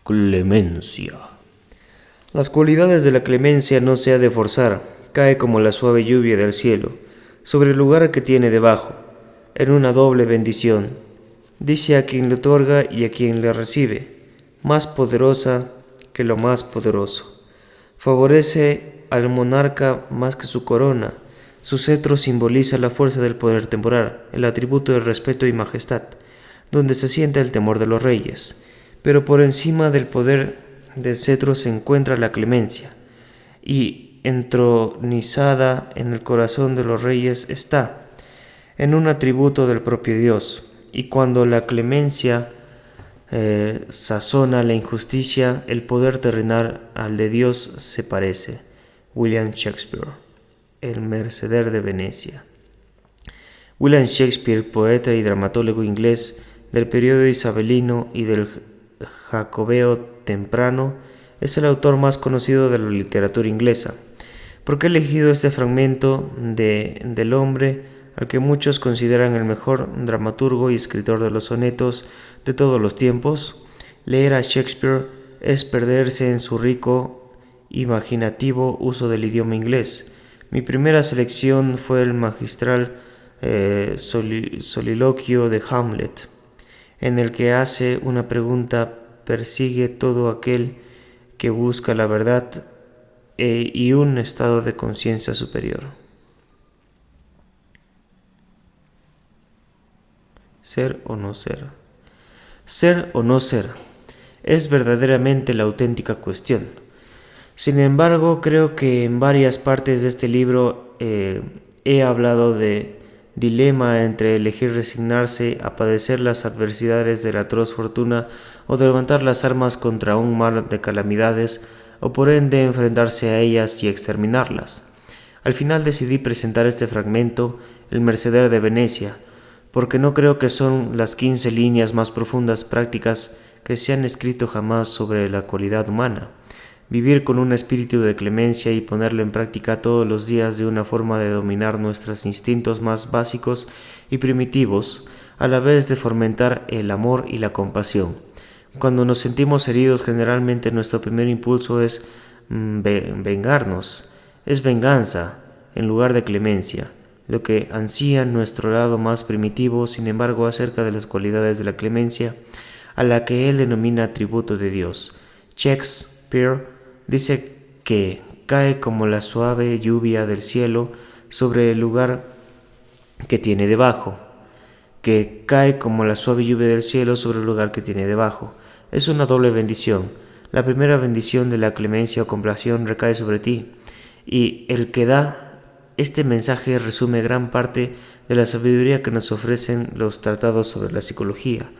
Clemencia. Las cualidades de la clemencia no se ha de forzar, cae como la suave lluvia del cielo, sobre el lugar que tiene debajo, en una doble bendición. Dice a quien le otorga y a quien le recibe, más poderosa que lo más poderoso. Favorece al monarca más que su corona. Su cetro simboliza la fuerza del poder temporal, el atributo de respeto y majestad, donde se sienta el temor de los reyes. Pero por encima del poder del cetro se encuentra la clemencia, y entronizada en el corazón de los reyes está, en un atributo del propio Dios. Y cuando la clemencia sazona la injusticia, el poder terrenal al de Dios se parece. William Shakespeare, El Mercader de Venecia. William Shakespeare, poeta y dramatólogo inglés del periodo isabelino y del jacobeo temprano, es el autor más conocido de la literatura inglesa. ¿Por qué he elegido este fragmento del hombre al que muchos consideran el mejor dramaturgo y escritor de los sonetos de todos los tiempos? Leer a Shakespeare es perderse en su rico, imaginativo uso del idioma inglés. Mi primera selección fue el magistral soliloquio de Hamlet, en el que hace una pregunta: persigue todo aquel que busca la verdad y un estado de conciencia superior. Ser o no ser. Ser o no ser es verdaderamente la auténtica cuestión. Sin embargo, creo que en varias partes de este libro he hablado de dilema entre elegir resignarse a padecer las adversidades de la atroz fortuna o de levantar las armas contra un mar de calamidades, o por ende enfrentarse a ellas y exterminarlas. Al final decidí presentar este fragmento, El Mercader de Venecia, porque no creo que son las 15 líneas más profundas prácticas que se han escrito jamás sobre la cualidad humana. Vivir con un espíritu de clemencia y ponerlo en práctica todos los días de una forma de dominar nuestros instintos más básicos y primitivos, a la vez de fomentar el amor y la compasión. Cuando nos sentimos heridos, generalmente nuestro primer impulso es vengarnos, es venganza en lugar de clemencia, lo que ansía nuestro lado más primitivo. Sin embargo, acerca de las cualidades de la clemencia, a la que él denomina atributo de Dios, Shakespeare dice que cae como la suave lluvia del cielo sobre el lugar que tiene debajo, que cae como la suave lluvia del cielo sobre el lugar que tiene debajo. Es una doble bendición. La primera bendición de la clemencia o compasión recae sobre ti, y el que da este mensaje resume gran parte de la sabiduría que nos ofrecen los tratados sobre la psicología.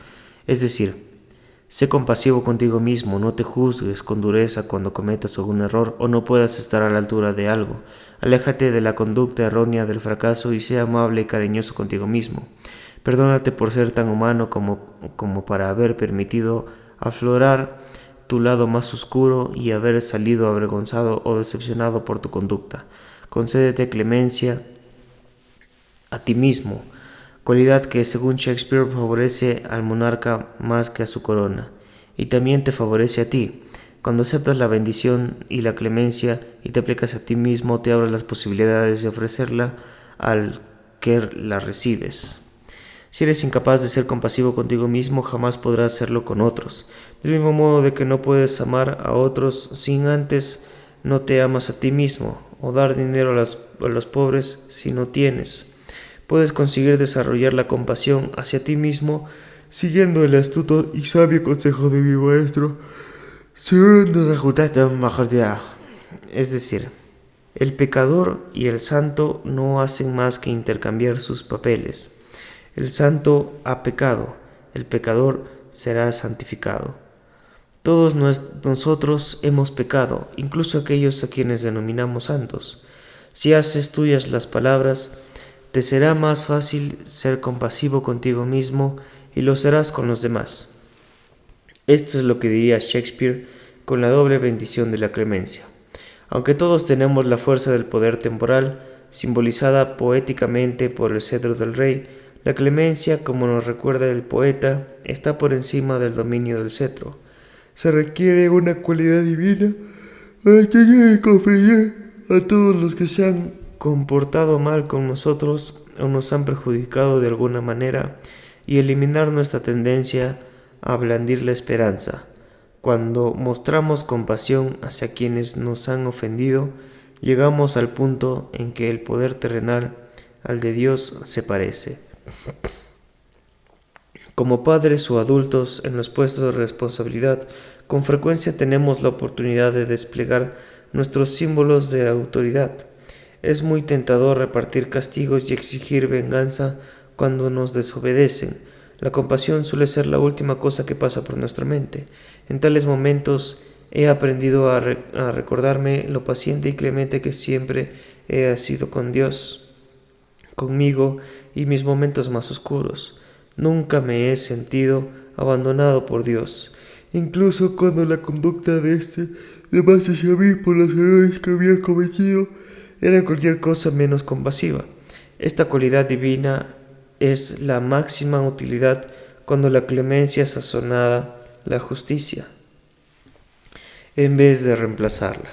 Es decir, sé compasivo contigo mismo, no te juzgues con dureza cuando cometas algún error o no puedas estar a la altura de algo. Aléjate de la conducta errónea del fracaso y sé amable y cariñoso contigo mismo. Perdónate por ser tan humano como para haber permitido aflorar tu lado más oscuro y haber salido avergonzado o decepcionado por tu conducta. Concédete clemencia a ti mismo, cualidad que según Shakespeare favorece al monarca más que a su corona, y también te favorece a ti. Cuando aceptas la bendición y la clemencia y te aplicas a ti mismo, te abres las posibilidades de ofrecerla al que la recibes. Si eres incapaz de ser compasivo contigo mismo, jamás podrás serlo con otros. Del mismo modo de que no puedes amar a otros sin antes no te amas a ti mismo, o dar dinero a los pobres si no tienes. Puedes conseguir desarrollar la compasión hacia ti mismo siguiendo el astuto y sabio consejo de mi maestro. Es decir, el pecador y el santo no hacen más que intercambiar sus papeles. El santo ha pecado, el pecador será santificado. Todos nosotros hemos pecado, incluso aquellos a quienes denominamos santos. Si haces tuyas las palabras, te será más fácil ser compasivo contigo mismo y lo serás con los demás. Esto es lo que diría Shakespeare con la doble bendición de la clemencia. Aunque todos tenemos la fuerza del poder temporal, simbolizada poéticamente por el cetro del rey, la clemencia, como nos recuerda el poeta, está por encima del dominio del cetro. Se requiere una cualidad divina para tener confianza a todos los que se han comportado mal con nosotros o nos han perjudicado de alguna manera y eliminar nuestra tendencia a blandir la esperanza. Cuando mostramos compasión hacia quienes nos han ofendido, llegamos al punto en que el poder terrenal al de Dios se parece. Como padres o adultos en los puestos de responsabilidad, con frecuencia tenemos la oportunidad de desplegar nuestros símbolos de autoridad. Es muy tentador repartir castigos y exigir venganza cuando nos desobedecen. La compasión suele ser la última cosa que pasa por nuestra mente. En tales momentos he aprendido a recordarme lo paciente y clemente que siempre he sido con Dios, conmigo y mis momentos más oscuros. Nunca me he sentido abandonado por Dios, incluso cuando la conducta de base hacia mí por los errores que había cometido era cualquier cosa menos compasiva. Esta cualidad divina es la máxima utilidad cuando la clemencia es sazonada la justicia, en vez de reemplazarla.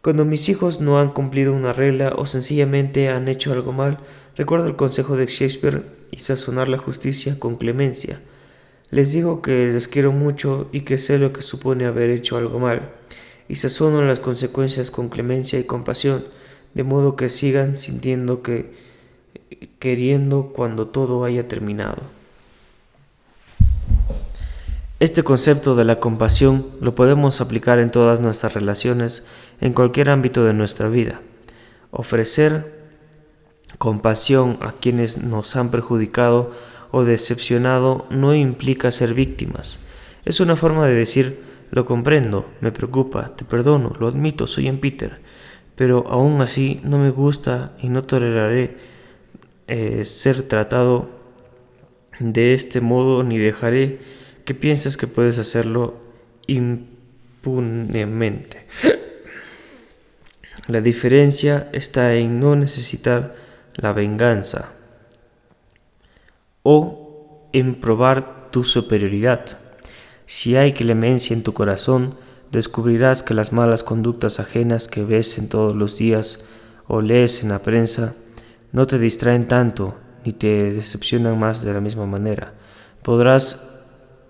Cuando mis hijos no han cumplido una regla o sencillamente han hecho algo mal, recuerdo el consejo de Shakespeare y sazonar la justicia con clemencia. Les digo que les quiero mucho y que sé lo que supone haber hecho algo mal, y sazono las consecuencias con clemencia y compasión, de modo que sigan sintiendo queriendo cuando todo haya terminado. Este concepto de la compasión lo podemos aplicar en todas nuestras relaciones, en cualquier ámbito de nuestra vida. Ofrecer compasión a quienes nos han perjudicado o decepcionado no implica ser víctimas. Es una forma de decir: lo comprendo, me preocupa, te perdono, lo admito, soy en Peter, pero aún así no me gusta y no toleraré ser tratado de este modo, ni dejaré que pienses que puedes hacerlo impunemente. La diferencia está en no necesitar la venganza o en probar tu superioridad. Si hay clemencia en tu corazón, descubrirás que las malas conductas ajenas que ves en todos los días o lees en la prensa no te distraen tanto ni te decepcionan más de la misma manera. Podrás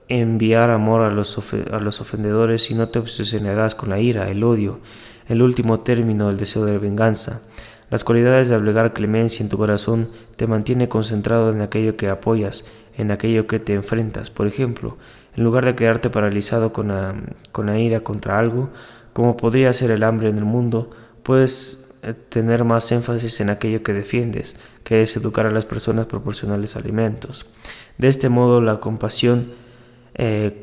enviar amor a los ofendedores y no te obsesionarás con la ira, el odio, el último término, el deseo de venganza. Las cualidades de ablegar clemencia en tu corazón te mantiene concentrado en aquello que apoyas, en aquello que te enfrentas. Por ejemplo, en lugar de quedarte paralizado con la ira contra algo, como podría ser el hambre en el mundo, puedes tener más énfasis en aquello que defiendes, que es educar a las personas proporcionarles alimentos. De este modo, la compasión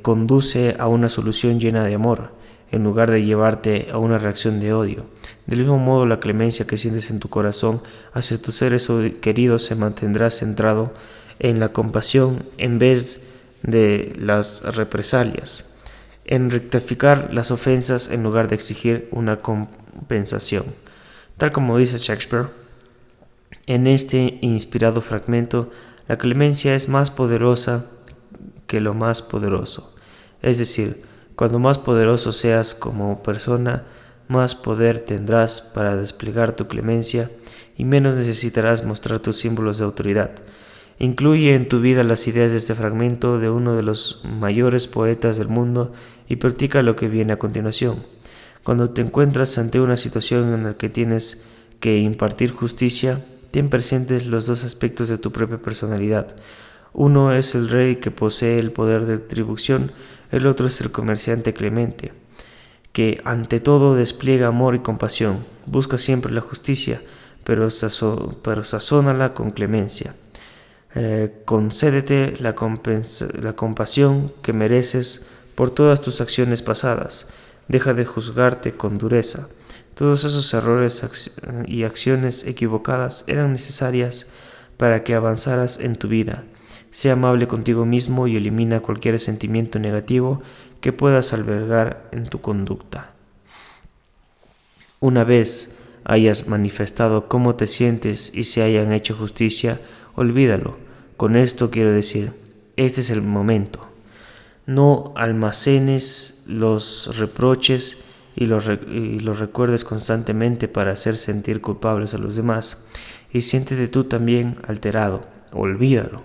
conduce a una solución llena de amor, en lugar de llevarte a una reacción de odio. Del mismo modo, la clemencia que sientes en tu corazón hacia tus seres queridos se mantendrá centrado en la compasión en vez de las represalias, en rectificar las ofensas en lugar de exigir una compensación. Tal como dice Shakespeare, en este inspirado fragmento, la clemencia es más poderosa que lo más poderoso. Es decir, cuando más poderoso seas como persona, más poder tendrás para desplegar tu clemencia y menos necesitarás mostrar tus símbolos de autoridad. Incluye en tu vida las ideas de este fragmento de uno de los mayores poetas del mundo y practica lo que viene a continuación. Cuando te encuentras ante una situación en la que tienes que impartir justicia, ten presentes los dos aspectos de tu propia personalidad. Uno es el rey que posee el poder de retribución, el otro es el comerciante clemente, que ante todo despliega amor y compasión. Busca siempre la justicia, pero sazónala con clemencia. Concédete la compasión que mereces por todas tus acciones pasadas. Deja de juzgarte con dureza. Todos esos errores y acciones equivocadas eran necesarias para que avanzaras en tu vida. Sé amable contigo mismo y elimina cualquier sentimiento negativo que puedas albergar en tu conducta. Una vez hayas manifestado cómo te sientes y se hayan hecho justicia, olvídalo. Con esto quiero decir, este es el momento. No almacenes los reproches y los recuerdes constantemente para hacer sentir culpables a los demás. Y siéntete tú también alterado. Olvídalo.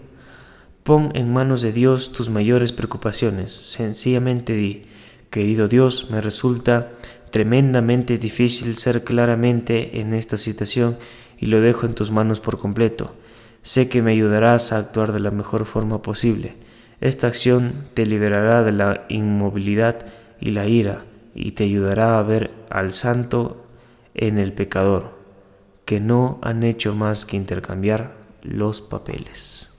Pon en manos de Dios tus mayores preocupaciones. Sencillamente di: querido Dios, me resulta tremendamente difícil ser claramente en esta situación y lo dejo en tus manos por completo. Sé que me ayudarás a actuar de la mejor forma posible. Esta acción te liberará de la inmovilidad y la ira y te ayudará a ver al santo en el pecador, que no han hecho más que intercambiar los papeles.